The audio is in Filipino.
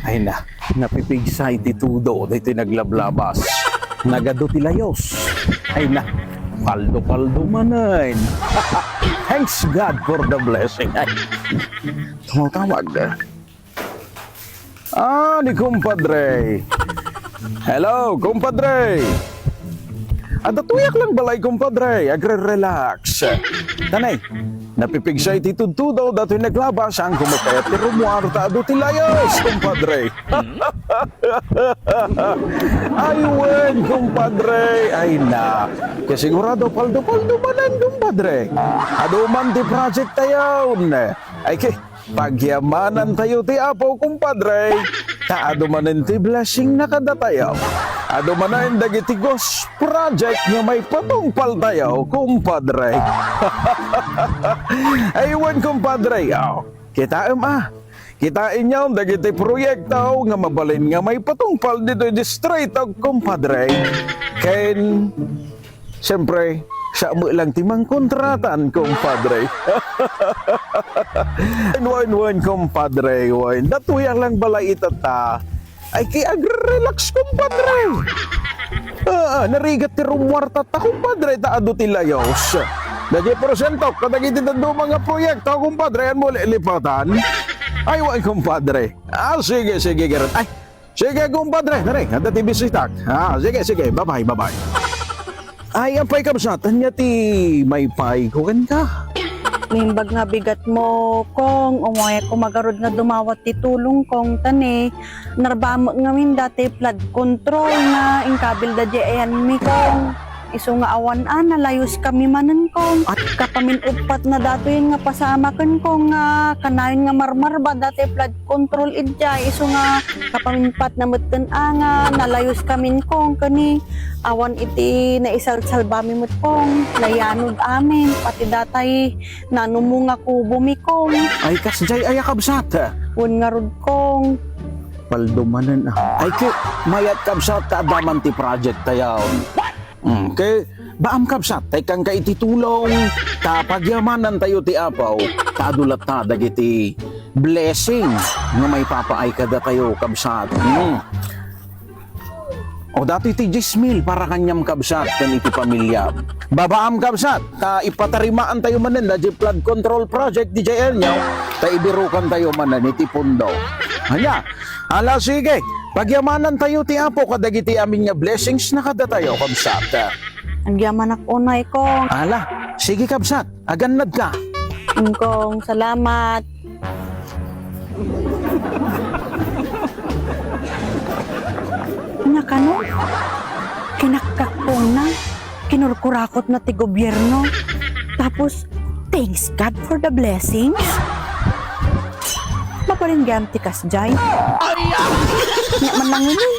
Ay na, napipigsa ititudo dito naglablabas. Nagado tilayos. Ay na, paldo-paldo manin. Thanks God for the blessing. Ay, tumawag na. Ni kumpadre. Hello, kumpadre. Tuyak lang balay, kumpadre. Agre-relax. Tanay, napipigsa ititudo dito naglabas ang kumapet ni Romuarta do tilayos, kumpadre. Ayun, kumpadre. Ay na, kasigurado paldo-paldo manan, kumpadre. Aduman di project tayo. Ay pagyamanan tayo ti apo, kumpadre. Adumanin ti blessing na kada tayo. Adumanin dagiti ghost project nga may patungpal tayo, kumpadre. Aywan, kumpadre. Kita kitain nyo dagiti proyekto nga mabalin nga may patungpal dito distrito, kumpadre. Ken, siyempre, sa mo lang timang kontratan, kumpadre. Wan, kumpadre, wan. Datuyang lang balay itata. Ay, agre-relax, kumpadre. Narigat ti Romuarta ta, kumpadre, ado tilayos. Dagi porsentok, kadagiti tando mga proyekto, kumpadre, yan mo lilipatan. Ay, wan, kumpadre. Sige, Gerard. Ay, sige, kumpadre. Nari, handa ti bisitak. Sige, bye-bye. Ay, ang pay kabsatan niya ti may pay kukan ka. Mimbag nga bigat mo, kong umaya ko magarod nga dumawat ti tulong kong tani. Narbamo nga min dati flood control na ingkabil da di ayan mi kong. Iso nga awan nalayos kami manan kong. At kapamin upat na dato yun nga pasama kan kong nga kanayon nga marmar ba dati flood control idya. Iso nga kapamin pat na mutan nga nalayos kami kong kani. Awan iti na isal-salbami mo kong layanod amin pati datay nanumunga kubo mi kong. Ay, kasjay ayakabsat. Un nga rod kong. Paldumanan ay mayat kabsat kaadaman ti project tayo. Kay baam kabsat tay kang kaititulong kapagyamanan tayo ti apaw kadulat ta dagiti blessing nga may papaay kada tayo kabsat. O dati ti 10,000 para kanyam kabsat kan iti pamilya. Babaam kabsat ta ipatarimaan tayo manen da flood control project di JL nyaw ta ibirukan tayo manen iti pundo. Hanya, sige. Pagyamanan tayo ti apo kadagiti amin nga blessings na kada tayo kabsat. Ang yaman ako na kong. Sige kabsat, agannad ka. Kong, salamat. Nakano? Kinakakpong na. Kinurkurakot na ti gobyerno. Tapos, thanks God for the blessings. Mapalinggam ti kasjay. Nga man lang yun.